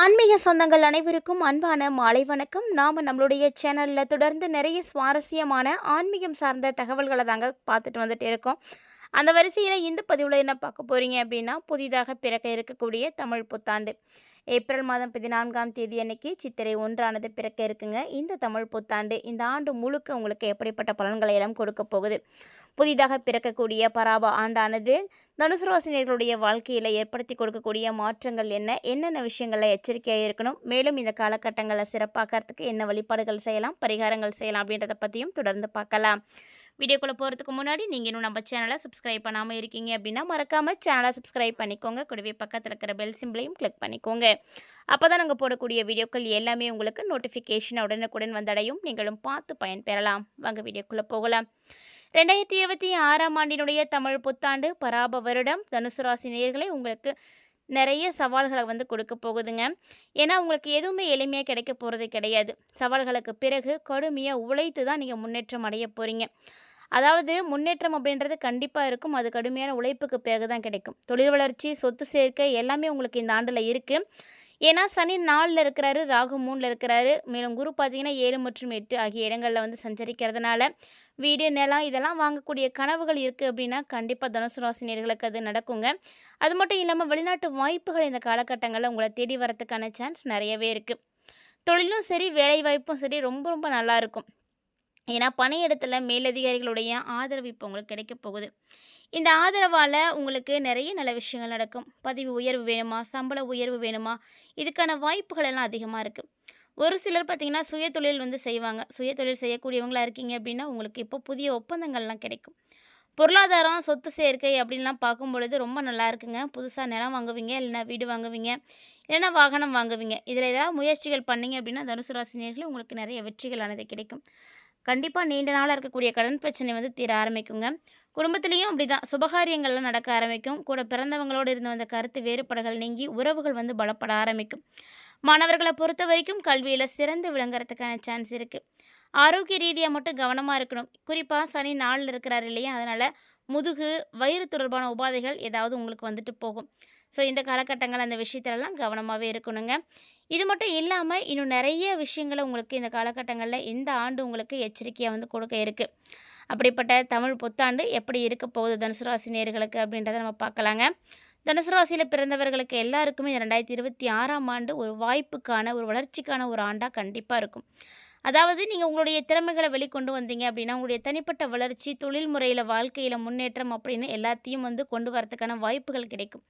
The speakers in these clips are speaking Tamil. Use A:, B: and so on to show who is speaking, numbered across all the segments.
A: ஆன்மீக சொந்தங்கள் அனைவருக்கும் அன்பான மாலை வணக்கம். நாம் நம்மளுடைய சேனலில் தொடர்ந்து நிறைய சுவாரஸ்யமான ஆன்மீகம் சார்ந்த தகவல்களை தாங்க பார்த்துட்டு வந்துட்டு இருக்கோம். அந்த வரிசையில் இந்த பதிவில் என்ன பார்க்க போகிறீங்க அப்படின்னா, புதிதாக பிறக்க இருக்கக்கூடிய தமிழ் புத்தாண்டு ஏப்ரல் மாதம் 14ஆம் தேதி அன்னைக்கு சித்திரை 1 பிறக்க இருக்குங்க. இந்த தமிழ் புத்தாண்டு இந்த ஆண்டு முழுக்க உங்களுக்கு எப்படிப்பட்ட பலன்களை எல்லாம் கொடுக்க போகுது? புதிதாக பிறக்கக்கூடிய பராப ஆண்டானது தனுசு ராசினியர்களுடைய வாழ்க்கையில் ஏற்படுத்தி கொடுக்கக்கூடிய மாற்றங்கள் என்னென்ன விஷயங்களில் எச்சரிக்கையாக இருக்கணும், மேலும் இந்த காலகட்டங்களை சிறப்பாக்கிறதுக்கு என்ன வழிபாடுகள் செய்யலாம், பரிகாரங்கள் செய்யலாம் அப்படின்றத பற்றியும் தொடர்ந்து பார்க்கலாம். வீடியோக்குள்ளே போகிறதுக்கு முன்னாடி நீங்கள் இன்னும் நம்ம சேனலை சப்ஸ்கிரைப் பண்ணாமல் இருக்கீங்க அப்படின்னா மறக்காமல் சேனலை சப்ஸ்கிரைப் பண்ணிக்கோங்க. கூடவே பக்கத்தில் இருக்கிற பெல் சிம்பிளையும் கிளிக் பண்ணிக்கோங்க. அப்போ தான் நாங்கள் போடக்கூடிய வீடியோக்கள் எல்லாமே உங்களுக்கு நோட்டிஃபிகேஷன் உடனுக்குடன் வந்தடையும், நீங்களும் பார்த்து பயன்பெறலாம். வாங்க வீடியோக்குள்ளே போகலாம். 2026ஆம் ஆண்டினுடைய தமிழ் புத்தாண்டு பராப வருடம் தனுசு ராசி நேயர்களே உங்களுக்கு நிறைய சவால்களை கொடுக்க போகுதுங்க. ஏன்னா உங்களுக்கு எதுவுமே எளிமையாக கிடைக்க போகிறது கிடையாது. சவால்களுக்கு பிறகு கடுமையாக உழைத்து தான் நீங்கள் முன்னேற்றம் அடைய போகிறீங்க. அதாவது முன்னேற்றம் அப்படின்றது கண்டிப்பாக இருக்கும், அது கடுமையான உழைப்புக்கு பிறகு தான் கிடைக்கும். தொழில் வளர்ச்சி, சொத்து சேர்க்கை எல்லாமே உங்களுக்கு இந்த ஆண்டில் இருக்குது. ஏன்னா சனி 4ல் இருக்கிறாரு, ராகு 3ல் இருக்கிறாரு, மேலும் குரு பார்த்தீங்கன்னா 7 மற்றும் 8 ஆகிய இடங்களில் சஞ்சரிக்கிறதுனால வீடு, நிலம் இதெல்லாம் வாங்கக்கூடிய கனவுகள் இருக்குது அப்படின்னா கண்டிப்பாக தனுசு ராசினியர்களுக்கு அது நடக்குங்க. அது மட்டும் இல்லாமல் வெளிநாட்டு வாய்ப்புகள் இந்த காலகட்டங்களில் உங்களை தேடி வரத்துக்கான சான்ஸ் நிறையவே இருக்குது. தொழிலும் சரி, வேலை வாய்ப்பும் சரி ரொம்ப ரொம்ப நல்லாயிருக்கும். ஏன்னா பணியிடத்தில் மேலதிகாரிகளுடைய ஆதரவு இப்போ உங்களுக்கு கிடைக்க போகுது. இந்த ஆதரவால் உங்களுக்கு நிறைய நல்ல விஷயங்கள் நடக்கும். பதவி உயர்வு வேணுமா, சம்பள உயர்வு வேணுமா, இதுக்கான வாய்ப்புகள் எல்லாம் அதிகமாக இருக்குது. ஒரு சிலர் பார்த்திங்கன்னா சுய தொழில் செய்வாங்க. சுய தொழில் செய்யக்கூடியவங்களாக இருக்கீங்க அப்படின்னா உங்களுக்கு இப்போ புதிய ஒப்பந்தங்கள்லாம் கிடைக்கும். பொருளாதாரம், சொத்து சேர்க்கை அப்படின்லாம் பார்க்கும் பொழுது ரொம்ப நல்லா இருக்குங்க. புதுசாக நிலம் வாங்குவீங்க, இல்லைனா வீடு வாங்குவீங்க, இல்லைனா வாகனம் வாங்குவீங்க. இதில் ஏதாவது முயற்சிகள் பண்ணிங்க அப்படின்னா தனுசு ராசினியர்கள் உங்களுக்கு நிறைய வெற்றிகளானது கிடைக்கும். கண்டிப்பாக நீண்ட நாளாக இருக்கக்கூடிய கடன் பிரச்சனை தீர ஆரம்பிக்குங்க. குடும்பத்திலையும் அப்படி தான் சுபகாரியங்கள்லாம் நடக்க ஆரம்பிக்கும். கூட பிறந்தவங்களோடு இருந்து வந்த கருத்து வேறுபாடுகள் நீங்கி உறவுகள் பலப்பட ஆரம்பிக்கும். மாணவர்களை பொறுத்த வரைக்கும் கல்வியில் சிறந்து விளங்குறதுக்கான சான்ஸ் இருக்குது. ஆரோக்கிய ரீதியாக மட்டும் கவனமாக இருக்கணும். குறிப்பாக சனி 4ல் இருக்கிறார் இல்லையா, அதனால் முதுகு, வயிறு தொடர்பான உபாதைகள் ஏதாவது உங்களுக்கு போகும். ஸோ இந்த காலகட்டங்கள் அந்த விஷயத்துலலாம் கவனமாகவே இருக்கணுங்க. இது மட்டும் இல்லாமல் இன்னும் நிறைய விஷயங்களை உங்களுக்கு இந்த காலகட்டங்களில் இந்த ஆண்டு உங்களுக்கு எச்சரிக்கையாக கொடுக்க இருக்குது. அப்படிப்பட்ட தமிழ் புத்தாண்டு எப்படி இருக்க போகுது தனுசு ராசி நேயர்களுக்கு அப்படின்றத நம்ம பார்க்கலாங்க. தனுசு ராசியில் பிறந்தவர்களுக்கு எல்லாருக்குமே 2026ஆம் ஆண்டு ஒரு வாய்ப்புக்கான, ஒரு வளர்ச்சிக்கான ஒரு ஆண்டாக கண்டிப்பாக இருக்கும். அதாவது நீங்கள் உங்களுடைய திறமைகளை வெளிக்கொண்டு வந்தீங்க அப்படின்னா உங்களுடைய தனிப்பட்ட வளர்ச்சி, தொழில் முறையில், வாழ்க்கையில் முன்னேற்றம் அப்படின்னு எல்லாத்தையும் கொண்டு வரதுக்கான வாய்ப்புகள் கிடைக்கும்.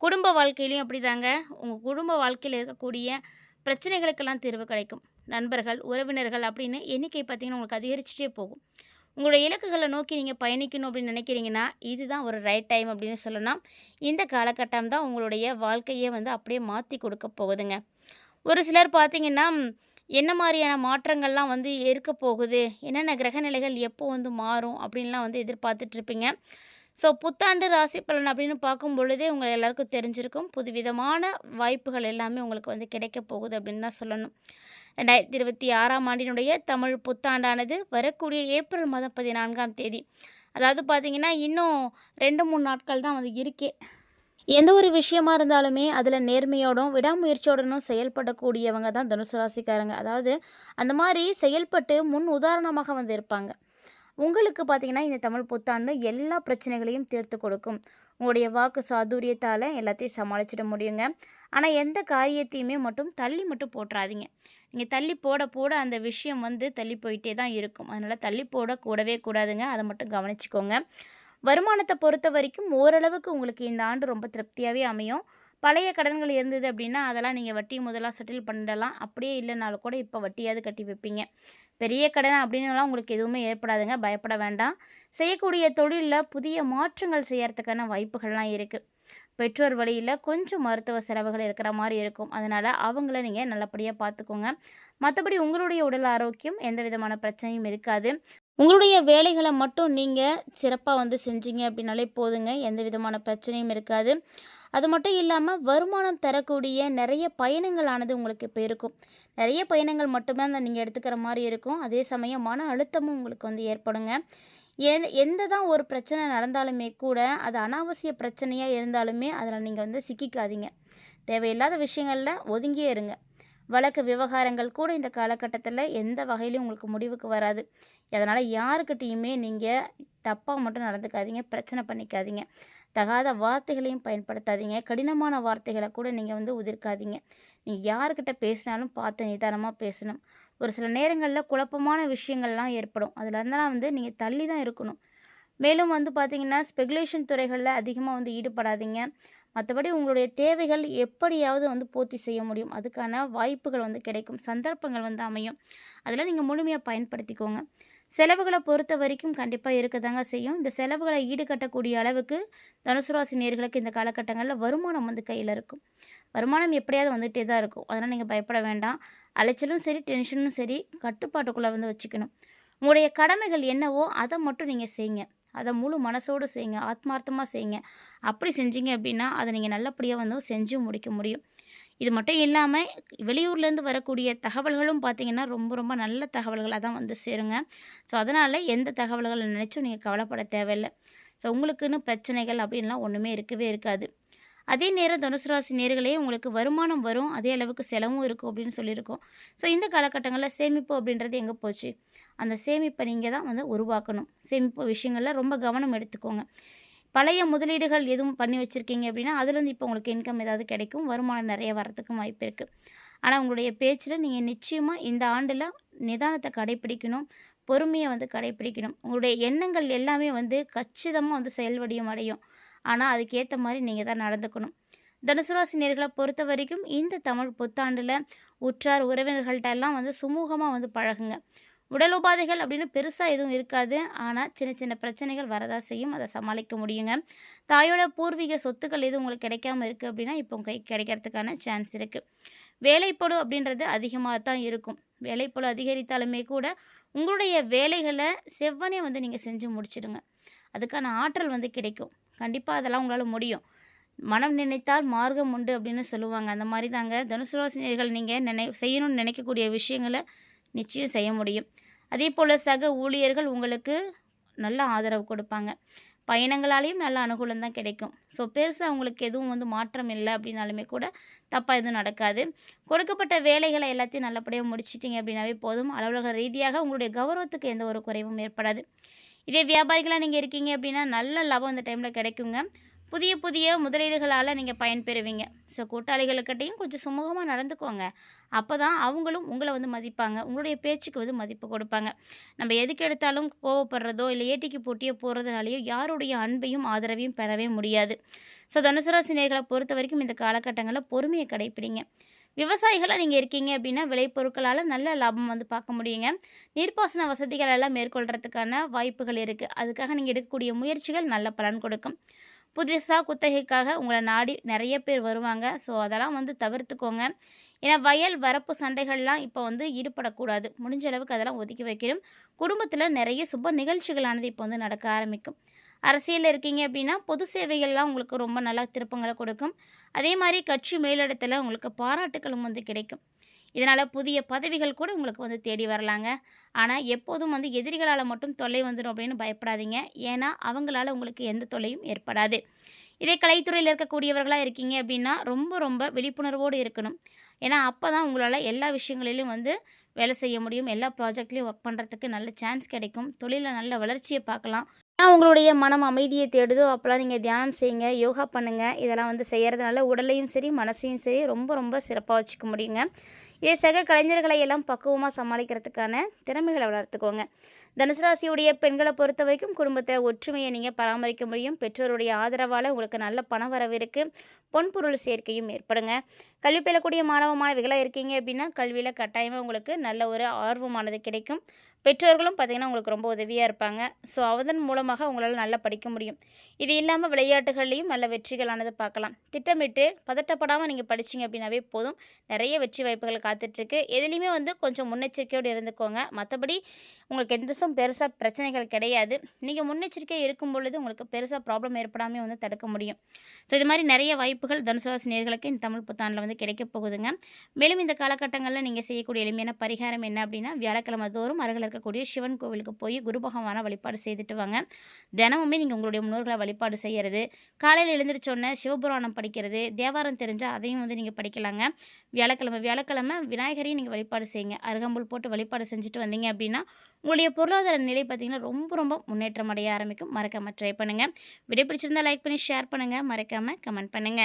A: குடும்ப வாழ்க்கையிலையும் அப்படி தாங்க. உங்கள் குடும்ப வாழ்க்கையில் இருக்கக்கூடிய பிரச்சனைகளுக்கெல்லாம் தீர்வு கிடைக்கும். நண்பர்கள், உறவினர்கள் அப்படின்னு எண்ணிக்கை பார்த்திங்கன்னா உங்களுக்கு அதிகரிச்சுட்டே போகும். உங்களுடைய இலக்குகளை நோக்கி நீங்கள் பயணிக்கணும் அப்படின்னு நினைக்கிறீங்கன்னா இதுதான் ஒரு ரைட் டைம் அப்படின்னு சொல்லலாம். இந்த காலகட்டம் தான் உங்களுடைய வாழ்க்கையை அப்படியே மாற்றி கொடுக்க போகுதுங்க. ஒரு சிலர் பார்த்திங்கன்னா என்ன மாதிரியான மாற்றங்கள்லாம் இருக்க போகுது, என்னென்ன கிரகநிலைகள் எப்போ மாறும் அப்படின்லாம் எதிர்பார்த்துட்ருப்பீங்க. ஸோ புத்தாண்டு ராசி பலன் அப்படின்னு பார்க்கும் பொழுதே உங்கள் எல்லாருக்கும் தெரிஞ்சிருக்கும். புதுவிதமான வாய்ப்புகள் எல்லாமே உங்களுக்கு கிடைக்க போகுது அப்படின்னு தான் சொல்லணும். 2026ஆம் ஆண்டினுடைய தமிழ் புத்தாண்டானது வரக்கூடிய ஏப்ரல் மாதம் 14ஆம் தேதி, அதாவது பார்த்திங்கன்னா இன்னும் 2-3 நாட்கள் தான் இருக்கே. எந்த ஒரு விஷயமா இருந்தாலுமே அதில் நேர்மையோடும் விடாமுயற்சியோடனும் செயல்படக்கூடியவங்க தான் தனுசு ராசிக்காரங்க. அதாவது அந்த மாதிரி செயல்பட்டு முன் உதாரணமாக இருப்பாங்க. உங்களுக்கு பார்த்திங்கன்னா இந்த தமிழ் புத்தாண்டு எல்லா பிரச்சனைகளையும் தீர்த்து கொடுக்கும். உங்களுடைய வாக்கு சாதுரியத்தால் எல்லாத்தையும் சமாளிச்சிட முடியுங்க. ஆனால் எந்த காரியத்தையுமே மட்டும் தள்ளி மட்டும் போட்டுறாதீங்க. நீங்கள் தள்ளி போட போட அந்த விஷயம் தள்ளி போயிட்டே தான் இருக்கும். அதனால் தள்ளி போட கூடவே கூடாதுங்க. அதை மட்டும் கவனிச்சிக்கோங்க. வருமானத்தை பொறுத்த வரைக்கும் ஓரளவுக்கு உங்களுக்கு இந்த ஆண்டு ரொம்ப திருப்தியாகவே அமையும். பழைய கடன்கள் இருந்தது அப்படின்னா அதெல்லாம் நீங்கள் வட்டி முதலாக செட்டில் பண்ணிடலாம். அப்படியே இல்லைனாலும் கூட இப்போ வட்டியாவது கட்டி வைப்பீங்க. பெரிய கடன் அப்படின்னுலாம் உங்களுக்கு எதுவுமே ஏற்படாதுங்க, பயப்பட வேண்டாம். செய்யக்கூடிய தொழிலில் புதிய மாற்றங்கள் செய்யறதுக்கான வாய்ப்புகள்லாம் இருக்குது. பெற்றோர் வழியில் கொஞ்சம் மருத்துவ செலவுகள் இருக்கிற மாதிரி இருக்கும். அதனால் அவங்கள நீங்கள் நல்லபடியாக பார்த்துக்கோங்க. மற்றபடி உங்களுடைய உடல் ஆரோக்கியம் எந்த விதமான பிரச்சனையும் இருக்காது. உங்களுடைய வேலைகளை மட்டும் நீங்கள் சிறப்பாக செஞ்சீங்க அப்படின்னாலே போதுங்க, எந்த விதமான பிரச்சனையும் இருக்காது. அது மட்டும் இல்லாமல் வருமானம் தரக்கூடிய நிறைய பயணங்களானது உங்களுக்கு இப்போ இருக்கும். நிறைய பயணங்கள் மட்டுமே நீங்கள் எடுத்துக்கிற மாதிரி இருக்கும். அதே சமயம் மன அழுத்தமும் உங்களுக்கு ஏற்படுங்க. எந்த தான் ஒரு பிரச்சனை நடந்தாலுமே கூட அது அனாவசிய பிரச்சனையாக இருந்தாலுமே அதில் நீங்கள் சிக்கிக்காதீங்க. தேவையில்லாத விஷயங்களில் ஒதுங்கியே இருங்க. வழக்கு விவகாரங்கள் கூட இந்த காலகட்டத்தில் எந்த வகையிலும் உங்களுக்கு முடிவுக்கு வராது. அதனால் யாருக்கிட்டேயுமே நீங்கள் தப்பாக மட்டும் நடந்துக்காதீங்க, பிரச்சனை பண்ணிக்காதீங்க. தகாத வார்த்தைகளையும் பயன்படுத்தாதீங்க. கடினமான வார்த்தைகளை கூட நீங்கள் உதிர்க்காதீங்க. நீங்கள் யாருக்கிட்ட பேசினாலும் பார்த்து நிதானமாக பேசணும். ஒரு சில நேரங்களில் குழப்பமான விஷயங்கள்லாம் ஏற்படும். அதில் இருந்தெல்லாம் நீங்கள் தள்ளி தான் இருக்கணும். மேலும் பார்த்தீங்கன்னா, ஸ்பெகுலேஷன் துறைகளில் அதிகமாக ஈடுபடாதீங்க. மற்றபடி உங்களுடைய தேவைகள் எப்படியாவது பூர்த்தி செய்ய முடியும். அதுக்கான வாய்ப்புகள் கிடைக்கும். சந்தர்ப்பங்கள் அமையும். அதில் நீங்கள் முழுமையாக பயன்படுத்திக்கோங்க. செலவுகளை பொறுத்த வரைக்கும் கண்டிப்பாக இருக்கதாங்க செய்யும். இந்த செலவுகளை ஈடுகட்டக்கூடிய அளவுக்கு தனுசு ராசி நேயர்களுக்கு இந்த காலகட்டங்களில் வருமானம் கையில் இருக்கும். வருமானம் எப்படியாவது வந்துகிட்டே தான் இருக்கும். அதனால் நீங்கள் பயப்பட வேண்டாம். அலைச்சலும் சரி, டென்ஷனும் சரி, கட்டுப்பாட்டுக்குள்ளே வச்சுக்கணும். உங்களுடைய கடமைகள் என்னவோ அதை மட்டும் நீங்கள் செய்யுங்க. அதை முழு மனசோடு செய்யுங்க, ஆத்மார்த்தமாக செய்யுங்க. அப்படி செஞ்சீங்க அப்படின்னா அதை நீங்கள் நல்லபடியாக செஞ்சு முடிக்க முடியும். இது மட்டும் இல்லாமல் வெளியூர்லேருந்து வரக்கூடிய தகவல்களும் பார்த்திங்கன்னா ரொம்ப ரொம்ப நல்ல தகவல்களாக தான் சேருங்க. ஸோ அதனால் எந்த தகவல்களை நினச்சும் நீங்கள் கவலைப்பட தேவையில்லை. ஸோ உங்களுக்குன்னு பிரச்சனைகள் அப்படின்லாம் ஒன்றுமே இருக்கவே இருக்காது. அதே நேரம் தனுசு ராசி நேயர்களே, உங்களுக்கு வருமானம் வரும், அதே அளவுக்கு செலவும் இருக்கும் அப்படின்னு சொல்லியிருக்கோம். ஸோ இந்த காலகட்டங்களில் சேமிப்பு அப்படின்றது எங்கே போச்சு? அந்த சேமிப்பை நீங்கள் தான் உருவாக்கணும். சேமிப்பு விஷயங்களில் ரொம்ப கவனம் எடுத்துக்கோங்க. பழைய முதலீடுகள் எதுவும் பண்ணி வச்சுருக்கீங்க அப்படின்னா அதுலேருந்து இப்போ உங்களுக்கு இன்கம் ஏதாவது கிடைக்கும். வருமானம் நிறைய வரத்துக்கும் வாய்ப்பு இருக்குது. ஆனால் உங்களுடைய பேச்சில் நீங்கள் நிச்சயமாக இந்த ஆண்டில் நிதானத்தை கடைப்பிடிக்கணும். பொறுமையை கடைப்பிடிக்கணும். உங்களுடைய எண்ணங்கள் எல்லாமே கச்சிதமாக செயல்வடியும் அடையும். ஆனால் அதுக்கேற்ற மாதிரி நீங்கள் தான் நடந்துக்கணும். தனுசு ராசி நேயர்களை பொறுத்த வரைக்கும் இந்த தமிழ் புத்தாண்டில் உற்றார் உறவினர்கள்ட்ட எல்லாம் சுமூகமாக பழகுங்க. உடல் உபாதைகள் அப்படின்னு பெருசாக எதுவும் இருக்காது. ஆனால் சின்ன சின்ன பிரச்சனைகள் வரதான் செய்யும். அதை சமாளிக்க முடியுங்க. தாயோட பூர்வீக சொத்துக்கள் எதுவும் உங்களுக்கு கிடைக்காம இருக்குது அப்படின்னா இப்போ கிடைக்கிறதுக்கான சான்ஸ் இருக்குது. வேலைப்பளு அப்படின்றது அதிகமாக தான் இருக்கும். வேலைப்பளு அதிகரித்தாலுமே கூட உங்களுடைய வேலைகளை செவ்வனே நீங்கள் செஞ்சு முடிச்சிடுங்க. அதுக்கான ஆற்றல் கிடைக்கும். கண்டிப்பாக அதெல்லாம் உங்களால் முடியும். மனம் நினைத்தால் மார்க்கம் உண்டு அப்படின்னு சொல்லுவாங்க. அந்த மாதிரி தாங்க தனுசு ராசி நேயர்கள் நீங்கள் செய்யணும்னு நினைக்கக்கூடிய விஷயங்களை நிச்சயம் செய்ய முடியும். அதே போல் சக ஊழியர்கள் உங்களுக்கு நல்ல ஆதரவு கொடுப்பாங்க. பயணங்களாலேயும் நல்ல அனுகூலம் தான் கிடைக்கும். ஸோ பெருசாக உங்களுக்கு எதுவும் மாற்றம் இல்லை அப்படின்னாலுமே கூட தப்பாக எதுவும் நடக்காது. கொடுக்கப்பட்ட வேலைகளை எல்லாத்தையும் நல்லபடியாக முடிச்சிட்டிங்க அப்படின்னாவே போதும். அலுவலக ரீதியாக உங்களுடைய கௌரவத்துக்கு எந்த ஒரு குறைவும் ஏற்படாது. இதே வியாபாரிகளாக நீங்கள் இருக்கீங்க அப்படின்னா நல்ல லாபம் இந்த டைமில் கிடைக்குங்க. புதிய புதிய முதலீடுகளால் நீங்கள் பயன்பெறுவீங்க. ஸோ கூட்டாளிகளுக்கிட்டையும் கொஞ்சம் சுமூகமாக நடந்துக்கோங்க. அப்போ தான் அவங்களும் உங்களை மதிப்பாங்க. உங்களுடைய பேச்சுக்கு மதிப்பு கொடுப்பாங்க. நம்ம எதுக்கு எடுத்தாலும் கோவப்படுறதோ இல்லை ஏட்டிக்கு போட்டியோ போகிறதுனாலையோ யாருடைய அன்பையும் ஆதரவையும் பெறவே முடியாது. ஸோ தனுசு ராசி நேயர்களை பொறுத்த வரைக்கும் இந்த காலகட்டங்களில் பொறுமையை கடைப்பிடிங்க. விவசாயிகளாக நீங்கள் இருக்கீங்க அப்படின்னா விளைபொருட்களால் நல்ல லாபம் பார்க்க முடியுங்க. நீர்ப்பாசன வசதிகள் எல்லாம் மேற்கொள்கிறதுக்கான வாய்ப்புகள் இருக்குது. அதுக்காக நீங்கள் எடுக்கக்கூடிய முயற்சிகள் நல்ல பலன் கொடுக்கும். புதுசாக குத்தகைக்காக உங்களை நாடி நிறைய பேர் வருவாங்க. ஸோ அதெல்லாம் தவிர்த்துக்கோங்க. ஏன்னா வயல் வரப்பு சண்டைகள்லாம் இப்போ ஈடுபடக்கூடாது. முடிஞ்ச அளவுக்கு அதெல்லாம் ஒதுக்கி வைக்கணும். குடும்பத்தில் நிறைய சுப நிகழ்ச்சிகளானது இப்போ நடக்க ஆரம்பிக்கும். அரசியலில் இருக்கீங்க அப்படின்னா பொது சேவைகள்லாம் உங்களுக்கு ரொம்ப நல்லா திருப்பங்களை கொடுக்கும். அதே மாதிரி கட்சி மேலிடத்தில் உங்களுக்கு பாராட்டுகளும் கிடைக்கும். இதனால் புதிய பதவிகள் கூட உங்களுக்கு தேடி வரலாங்க. ஆனால் எப்போதும் எதிரிகளால் மட்டும் தொல்லை வந்துடும் அப்படின்னு பயப்படாதீங்க. ஏன்னா அவங்களால உங்களுக்கு எந்த தொல்லையும் ஏற்படாது. இதே கலைத்துறையில் இருக்கக்கூடியவர்களாக இருக்கீங்க அப்படின்னா ரொம்ப ரொம்ப விழிப்புணர்வோடு இருக்கணும். ஏன்னா அப்போ தான் உங்களால் எல்லா விஷயங்களிலும் வேலை செய்ய முடியும். எல்லா ப்ராஜெக்ட்லேயும் ஒர்க் பண்ணுறதுக்கு நல்ல சான்ஸ் கிடைக்கும். தொழிலில் நல்ல வளர்ச்சியை பார்க்கலாம். ஆனால் உங்களுடைய மனம் அமைதியை தேடுதோ அப்போலாம் நீங்கள் தியானம் செய்யுங்க, யோகா பண்ணுங்கள். இதெல்லாம் செய்கிறதுனால உடலையும் சரி மனசையும் சரி ரொம்ப ரொம்ப சிறப்பாக வச்சுக்க முடியுங்க. இதே சக கலைஞர்களை எல்லாம் பக்குவமாக சமாளிக்கிறதுக்கான திறமைகளை வளர்த்துக்கோங்க. தனுசு ராசியுடைய பெண்களை பொறுத்த வரைக்கும் குடும்பத்தை ஒற்றுமையை நீங்கள் பராமரிக்க முடியும். பெற்றோருடைய ஆதரவால் உங்களுக்கு நல்ல பண வரவு இருக்குது. பொன்பொருள் சேர்க்கையும் ஏற்படுங்க. கல்வி பெறக்கூடிய மாணவ மாணவிகளாக இருக்கீங்க அப்படின்னா கல்வியில் கட்டாயமாக உங்களுக்கு நல்ல ஒரு ஆர்வமானது கிடைக்கும். பெற்றோர்களும் பார்த்திங்கன்னா உங்களுக்கு ரொம்ப உதவியாக இருப்பாங்க. ஸோ அதன் மூலமாக உங்களால் நல்லா படிக்க முடியும். இது இல்லாமல் விளையாட்டுகள்லேயும் நல்ல வெற்றிகளானது பார்க்கலாம். திட்டமிட்டு பதட்டப்படாமல் நீங்கள் படிச்சிங்க அப்படின்னாவே போதும். நிறைய வெற்றி வாய்ப்புகள் காத்துட்ருக்கு. எதுலேயுமே கொஞ்சம் முன்னெச்சரிக்கையோடு இருந்துக்கோங்க. மற்றபடி உங்களுக்கு எந்த பெருசாக பிரச்சனைகள் கிடையாது. நீங்கள் முன்னெச்சரிக்கை இருக்கும் பொழுது உங்களுக்கு பெருசாக ப்ராப்ளம் ஏற்படாமல் தடுக்க முடியும். ஸோ இது மாதிரி நிறைய வாய்ப்புகள் தனுசு ராசி நேயர்களுக்கு இந்த தமிழ் புத்தாண்டில் கிடைக்க போகுதுங்க. மேலும் இந்த காலகட்டங்களில் நீங்கள் செய்யக்கூடிய எளிமையான பரிகாரம் என்ன அப்படின்னா வியாழக்கிழமை தோறும் அருகில் இருக்கக்கூடிய சிவன் கோவிலுக்கு போய் குரு பகவானை வழிபாடு செய்துட்டு வாங்க. தினமுமே நீங்கள் உங்களுடைய முன்னோர்களை வழிபாடு செய்கிறது, காலையில் எழுந்திரிச்சோன்னே சிவபுராணம் படிக்கிறது, தேவாரம் தெரிஞ்சால் அதையும் நீங்கள் படிக்கலாங்க. வியாழக்கிழமை வியாழக்கிழமை விநாயகரையும் நீங்கள் வழிபாடு செய்யுங்க. அருகம்புல் போட்டு வழிபாடு செஞ்சுட்டு வந்தீங்க அப்படின்னா உங்களுடைய பொருளாதார நிலை பார்த்திங்கன்னா ரொம்ப ரொம்ப முன்னேற்றம் அடைய ஆரம்பிக்கும். மறக்காமல் ட்ரை பண்ணுங்கள். வீடியோ பிடிச்சிருந்தா லைக் பண்ணி ஷேர் பண்ணுங்கள். மறக்காமல் கமெண்ட் பண்ணுங்கள்.